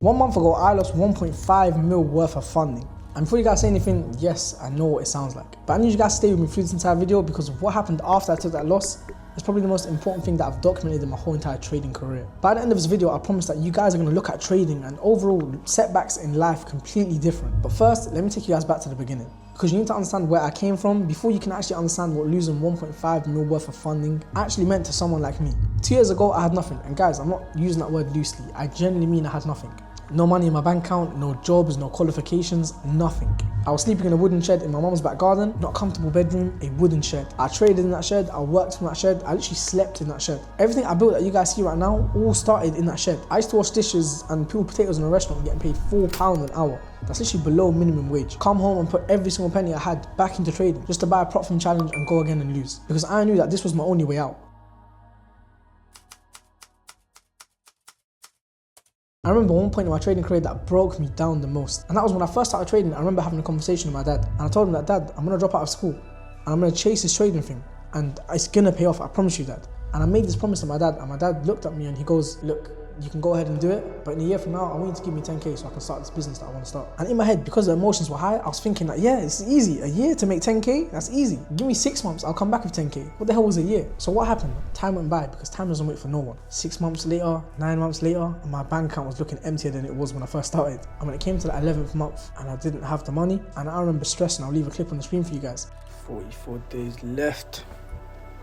1 month ago, I lost 1.5 mil worth of funding. And before you guys say anything, yes, I know what it sounds like. But I need you guys to stay with me through this entire video because of what happened after I took that loss. It's probably the most important thing that I've documented in my whole entire trading career. By the end of this video, I promise that you guys are going to look at trading and overall setbacks in life completely different. But first, let me take you guys back to the beginning. Because you need to understand where I came from before you can actually understand what losing 1.5 mil worth of funding actually meant to someone like me. 2 years ago, I had nothing. And guys, I'm not using that word loosely. I genuinely mean I had nothing. No money in my bank account, no jobs, no qualifications, nothing. I was sleeping in a wooden shed in my mom's back garden, not a comfortable bedroom, a wooden shed. I traded in that shed, I worked in that shed, I literally slept in that shed. Everything I built that you guys see right now all started in that shed. I used to wash dishes and peel potatoes in a restaurant getting paid £4 an hour. That's literally below minimum wage. Come home and put every single penny I had back into trading just to buy a prop firm challenge and go again and lose. Because I knew that this was my only way out. I remember one point in my trading career that broke me down the most. And that was when I first started trading. I remember having a conversation with my dad. And I told him that, Dad, I'm going to drop out of school. And I'm going to chase this trading thing. And it's going to pay off, I promise you that. And I made this promise to my dad. And my dad looked at me and he goes, look, you can go ahead and do it, but in a year from now, I want you to give me 10k so I can start this business that I want to start. And in my head, because the emotions were high, I was thinking that, yeah, it's easy. A year to make 10k, that's easy. Give me 6 months, I'll come back with 10k. What the hell was a year? So what happened? Time went by because time doesn't wait for no one. 6 months later, 9 months later, and my bank account was looking emptier than it was when I first started. And when it came to the 11th month and I didn't have the money, and I remember stressing, I'll leave a clip on the screen for you guys. 44 days left,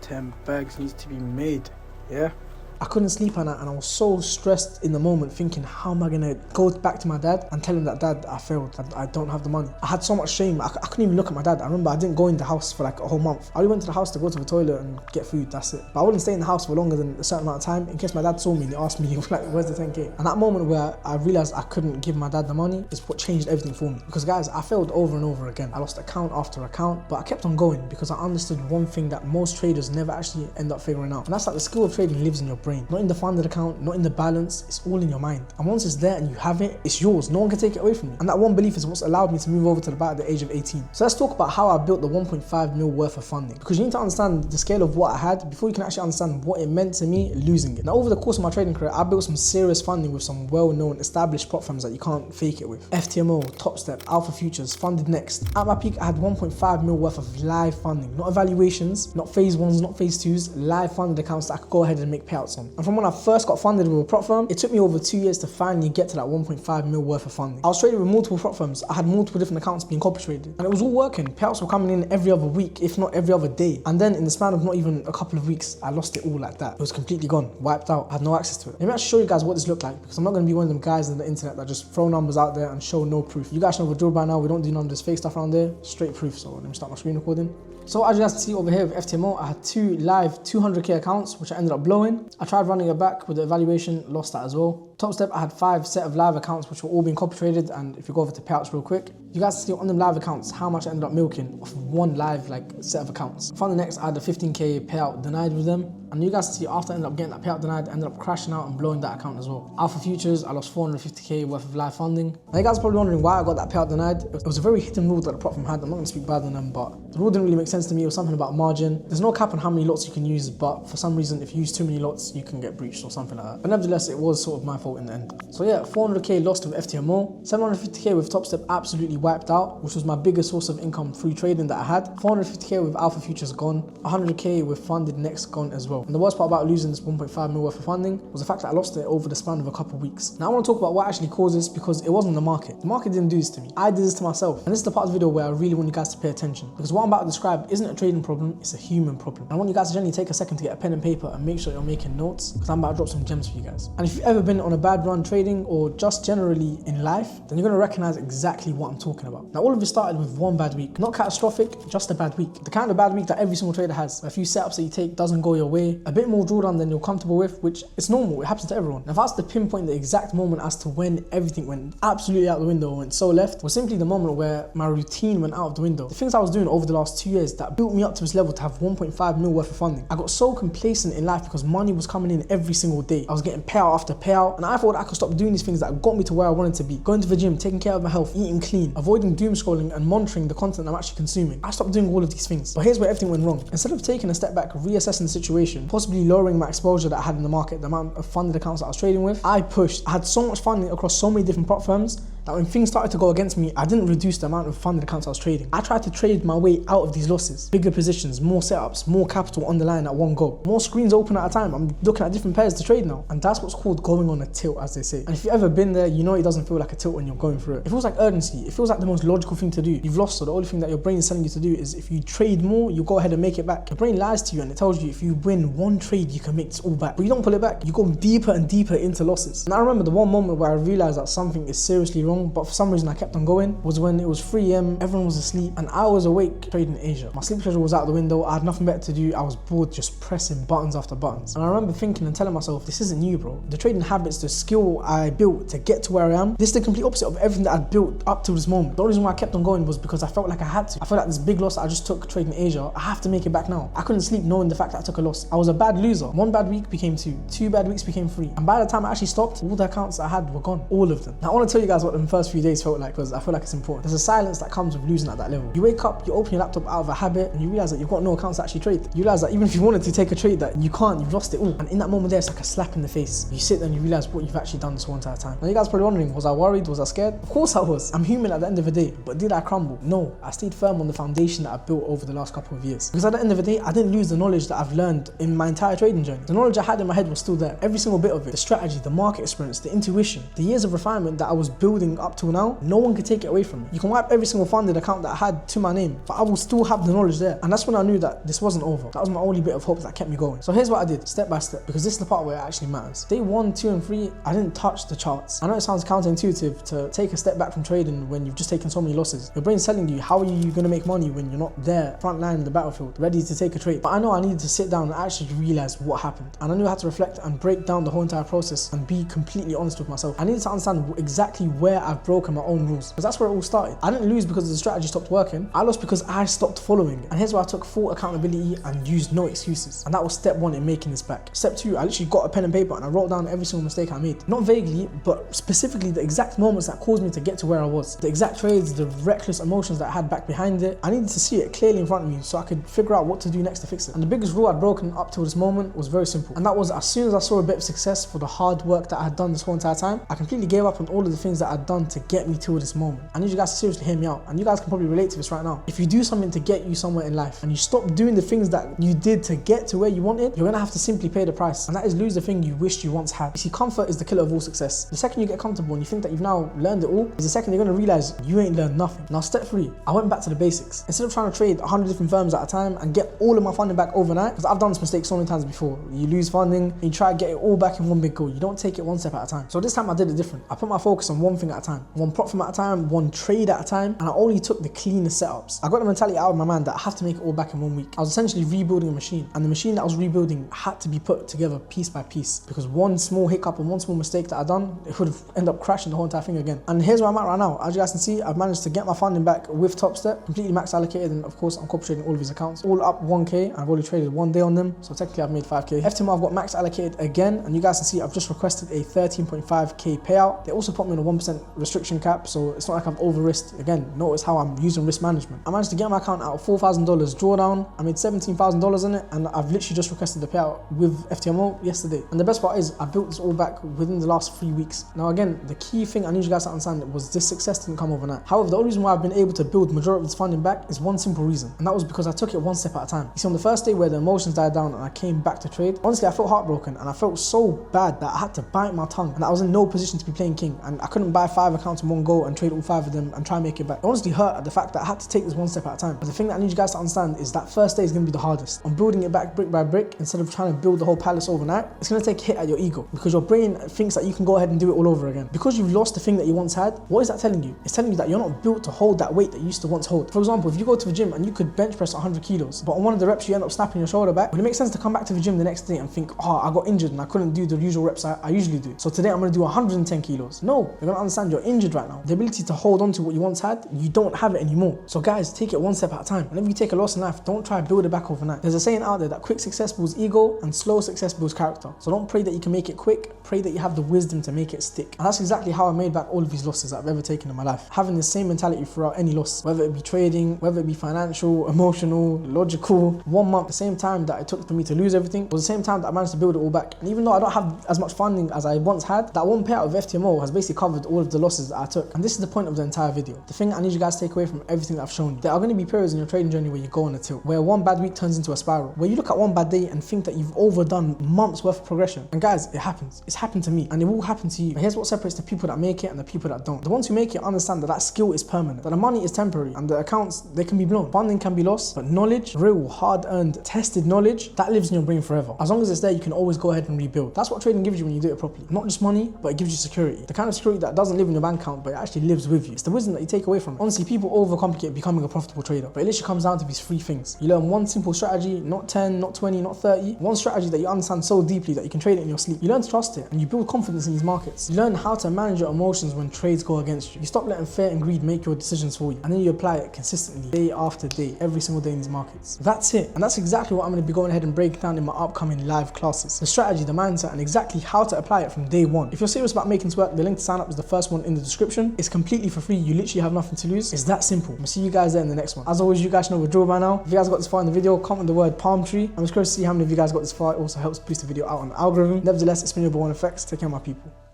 10 bags needs to be made, yeah? I couldn't sleep at night and I was so stressed in the moment thinking, how am I going to go back to my dad and tell him that, Dad, I failed, I don't have the money. I had so much shame, I couldn't even look at my dad. I remember I didn't go in the house for like a whole month. I only went to the house to go to the toilet and get food, that's it. But I wouldn't stay in the house for longer than a certain amount of time in case my dad saw me and he asked me, like, where's the 10k? And that moment where I realized I couldn't give my dad the money is what changed everything for me. Because guys, I failed over and over again. I lost account after account, but I kept on going because I understood one thing that most traders never actually end up figuring out. And that's that the skill of trading lives in your brain, not in the funded account, not in the balance, it's all in your mind. And once it's there and you have it, it's yours. No one can take it away from you. And that one belief is what's allowed me to move over to the bat at the age of 18. So let's talk about how I built the 1.5 mil worth of funding. Because you need to understand the scale of what I had before you can actually understand what it meant to me losing it. Now over the course of my trading career, I built some serious funding with some well-known established prop firms that you can't fake it with. FTMO, Top Step, Alpha Futures, Funded Next. At my peak, I had 1.5 mil worth of live funding. Not evaluations, not phase ones, not phase twos, live funded accounts that I could go ahead and make payouts on. And from when I first got funded with a prop firm, it took me over 2 years to finally get to that 1.5 mil worth of funding. I was trading with multiple prop firms. I had multiple different accounts being copy traded and it was all working. Payouts were coming in every other week, if not every other day. And then in the span of not even a couple of weeks, I lost it all like that. It was completely gone, wiped out. I had no access to it. Let me actually show you guys what this looked like because I'm not going to be one of them guys on the internet that just throw numbers out there and show no proof. You guys know the drill by now. We don't do none of this fake stuff around there. Straight proof. So let me start my screen recording. So as you guys can see over here with FTMO, I had 2 live 200k accounts, which I ended up blowing. I tried running it back with the evaluation, lost that as well. Top Step, I had 5 set of live accounts, which were all being copy traded. And if you go over to payouts real quick, you guys see on them live accounts, how much I ended up milking off of one live set of accounts. From the next, I had a 15k payout denied with them. And you guys see after I ended up getting that payout denied, I ended up crashing out and blowing that account as well. Alpha Futures, I lost 450k worth of live funding. Now you guys are probably wondering why I got that payout denied. It was a very hidden rule that the prop firm had. I'm not going to speak bad on them, but the rule didn't really make sense to me. It was something about margin. There's no cap on how many lots you can use, but for some reason, if you use too many lots, you can get breached or something like that. But nevertheless, it was sort of my fault in the end. So yeah, 400k lost with FTMO, 750k with Top Step absolutely wiped out, which was my biggest source of income through trading that I had. 450k with Alpha Futures gone, 100k with Funded Next gone as well. And the worst part about losing this 1.5 mil worth of funding was the fact that I lost it over the span of a couple of weeks. Now I want to talk about what actually caused this because it wasn't the market. The market didn't do this to me. I did this to myself. And this is the part of the video where I really want you guys to pay attention because what I'm about to describe isn't a trading problem, it's a human problem. And I want you guys to generally take a second to get a pen and paper and make sure you're making notes because I'm about to drop some gems for you guys. And if you've ever been on a bad run trading or just generally in life, then you're going to recognize exactly what I'm talking about. Now all of it started with one bad week. Not catastrophic, just a bad week. The kind of bad week that every single trader has. A few setups that you take doesn't go your way, a bit more drawdown than you're comfortable with, which is normal, it happens to everyone. Now if I was to pinpoint the exact moment as to when everything went absolutely out the window, went so left, was simply the moment where my routine went out of the window. The things I was doing over the last 2 years that built me up to this level to have 1.5 mil worth of funding. I got so complacent in life because money was coming in every single day. I was getting payout after payout and I thought I could stop doing these things that got me to where I wanted to be. Going to the gym, taking care of my health, eating clean, avoiding doom scrolling and monitoring the content I'm actually consuming. I stopped doing all of these things. But here's where everything went wrong. Instead of taking a step back, reassessing the situation, possibly lowering my exposure that I had in the market, the amount of funded accounts that I was trading with, I pushed. I had so much funding across so many different prop firms that when things started to go against me, I didn't reduce the amount of funded accounts I was trading. I tried to trade my way out of these losses. Bigger positions, more setups, more capital on the line at one go. More screens open at a time. I'm looking at different pairs to trade now. And that's what's called going on a tilt, as they say. And if you've ever been there, you know it doesn't feel like a tilt when you're going through it. It feels like urgency. It feels like the most logical thing to do. You've lost, so the only thing that your brain is telling you to do is if you trade more, you go ahead and make it back. Your brain lies to you and it tells you if you win one trade, you can make this all back. But you don't pull it back. You go deeper and deeper into losses. And I remember the one moment where I realized that something is seriously wrong, but for some reason I kept on going, was when it was 3 AM, everyone was asleep, and I was awake trading Asia. My sleep schedule was out the window, I had nothing better to do, I was bored just pressing buttons after buttons. And I remember thinking and telling myself, this isn't you, bro. The trading habits, the skill I built to get to where I am, this is the complete opposite of everything that I'd built up to this moment. The only reason why I kept on going was because I felt like I had to. I felt like this big loss that I just took trading Asia, I have to make it back now. I couldn't sleep knowing the fact that I took a loss. I was a bad loser. One bad week became 2, 2 bad weeks became 3. And by the time I actually stopped, all the accounts I had were gone. All of them. Now I want to tell you guys what the first few days felt like, because I feel like it's important. There's a silence that comes with losing at that level. You wake up, you open your laptop out of a habit, and you realize that you've got no accounts to actually trade. You realize that even if you wanted to take a trade, that you can't, you've lost it all. And in that moment there, it's like a slap in the face. You sit there and you realize what you've actually done this whole entire time. Now you guys are probably wondering, was I worried? Was I scared? Of course I was. I'm human at the end of the day. But did I crumble? No. I stayed firm on the foundation that I built over the last couple of years. Because at the end of the day, I didn't lose the knowledge that I've learned in my entire trading journey. The knowledge I had in my head was still there. Every single bit of it. The strategy, the market experience, the intuition, the years of refinement that I was building up till now, no one can take it away from me. You can wipe every single funded account that I had to my name, but I will still have the knowledge there. And that's when I knew that this wasn't over. That was my only bit of hope that kept me going. So here's what I did, step by step, because this is the part where it actually matters. Day 1, 2, and 3, I didn't touch the charts. I know it sounds counterintuitive to take a step back from trading when you've just taken so many losses. Your brain's telling you, how are you going to make money when you're not there, front line in the battlefield, ready to take a trade? But I know I needed to sit down and actually realize what happened. And I knew I had to reflect and break down the whole entire process and be completely honest with myself. I needed to understand exactly where I've broken my own rules, because that's where it all started. I didn't lose because the strategy stopped working. I lost because I stopped following it. And here's where I took full accountability and used no excuses. And that was step 1 in making this back. Step 2, I literally got a pen and paper and I wrote down every single mistake I made. Not vaguely, but specifically the exact moments that caused me to get to where I was. The exact trades, the reckless emotions that I had back behind it. I needed to see it clearly in front of me so I could figure out what to do next to fix it. And the biggest rule I'd broken up till this moment was very simple. And that was, as soon as I saw a bit of success for the hard work that I had done this whole entire time, I completely gave up on all of the things that I'd done to get me to this moment. I need you guys to seriously hear me out. And you guys can probably relate to this right now. If you do something to get you somewhere in life and you stop doing the things that you did to get to where you wanted, you're gonna have to simply pay the price. And that is lose the thing you wished you once had. You see, comfort is the killer of all success. The second you get comfortable and you think that you've now learned it all, is the second you're gonna realize you ain't learned nothing. Now step 3, I went back to the basics. Instead of trying to trade 100 different firms at a time and get all of my funding back overnight, because I've done this mistake so many times before. You lose funding and you try to get it all back in one big go. You don't take it one step at a time. So this time I did it different. I put my focus on one thing at a time, one prop firm at a time, one trade at a time, and I only took the cleanest setups. I got the mentality out of my mind that I have to make it all back in 1 week. I was essentially rebuilding a machine, and the machine that I was rebuilding had to be put together piece by piece, because one small hiccup and one small mistake that I'd done, it would have ended up crashing the whole entire thing again. And here's where I'm at right now. As you guys can see, I've managed to get my funding back with Top Step, completely max allocated, and of course I'm copy trading all of these accounts, all up 1k. I've only traded 1 day on them, so technically I've made 5k. FTMO I've got max allocated again, and you guys can see I've just requested a 13.5k payout. They also put me on a 1% restriction cap, so it's not like I've over risked. Again, notice how I'm using risk management. I managed to get my account out of $4,000 drawdown. I made $17,000 in it, and I've literally just requested the payout with FTMO yesterday. And the best part is I built this all back within the last 3 weeks. Now again, the key thing I need you guys to understand was this success didn't come overnight. However, the only reason why I've been able to build majority of this funding back is one simple reason, and that was because I took it one step at a time. You see, on the first day where the emotions died down and I came back to trade, honestly I felt heartbroken and I felt so bad that I had to bite my tongue, and I was in no position to be playing king, and I couldn't buy 5 accounts in one go and trade all 5 of them and try and make it back. It honestly hurt at the fact that I had to take this one step at a time. But the thing that I need you guys to understand is that first day is going to be the hardest. On building it back brick by brick, instead of trying to build the whole palace overnight, it's going to take a hit at your ego, because your brain thinks that you can go ahead and do it all over again. Because you've lost the thing that you once had, what is that telling you? It's telling you that you're not built to hold that weight that you used to once hold. For example, if you go to the gym and you could bench press 100 kilos, but on one of the reps you end up snapping your shoulder back, would it make sense to come back to the gym the next day and think, oh, I got injured and I couldn't do the usual reps I usually do, so today I'm going to do 110 kilos? No, you're going to understand understand you're injured right now. The ability to hold on to what you once had, you don't have it anymore. So guys, take it one step at a time. Whenever you take a loss in life, don't try to build it back overnight. There's a saying out there that quick success builds ego and slow success builds character. So don't pray that you can make it quick, pray that you have the wisdom to make it stick. And that's exactly how I made back all of these losses that I've ever taken in my life. Having the same mentality throughout any loss, whether it be trading, whether it be financial, emotional, logical. 1 month, the same time that it took for me to lose everything was the same time that I managed to build it all back. And even though I don't have as much funding as I once had, that one payout of FTMO has basically covered all of the losses that I took. And this is the point of the entire video. The thing I need you guys to take away from everything that I've shown you. There are going to be periods in your trading journey where you go on a tilt, where one bad week turns into a spiral, where you look at one bad day and think that you've overdone months worth of progression. And guys, it happens. It's happened to me and it will happen to you. But here's what separates the people that make it and the people that don't. The ones who make it understand that skill is permanent, that the money is temporary and the accounts, they can be blown. Funding can be lost, but knowledge, real, hard-earned, tested knowledge, that lives in your brain forever. As long as it's there, you can always go ahead and rebuild. That's what trading gives you when you do it properly. Not just money, but it gives you security. The kind of security that doesn't live in your bank account, but it actually lives with you. It's the wisdom that you take away from it. Honestly, people overcomplicate becoming a profitable trader, but it literally comes down to these 3 things. You learn one simple strategy, not 10, not 20, not 30. One strategy that you understand so deeply that you can trade it in your sleep. You learn to trust it and you build confidence in these markets. You learn how to manage your emotions when trades go against you. You stop letting fear and greed make your decisions for you, and then you apply it consistently, day after day, every single day in these markets. That's it. And that's exactly what I'm going to be going ahead and break down in my upcoming live classes. The strategy, the mindset, and exactly how to apply it from day one. If you're serious about making this work, the link to sign up is the first one in the description. It's completely for free. You literally have nothing to lose. It's that simple. I'm going to see you guys there in the next one. As always, you guys know the drill by now. If you guys got this far in the video, comment the word palm tree. I'm just curious to see how many of you guys got this far. It also helps boost the video out on the algorithm. Nevertheless, it's been your boy Effects. Take care, my people.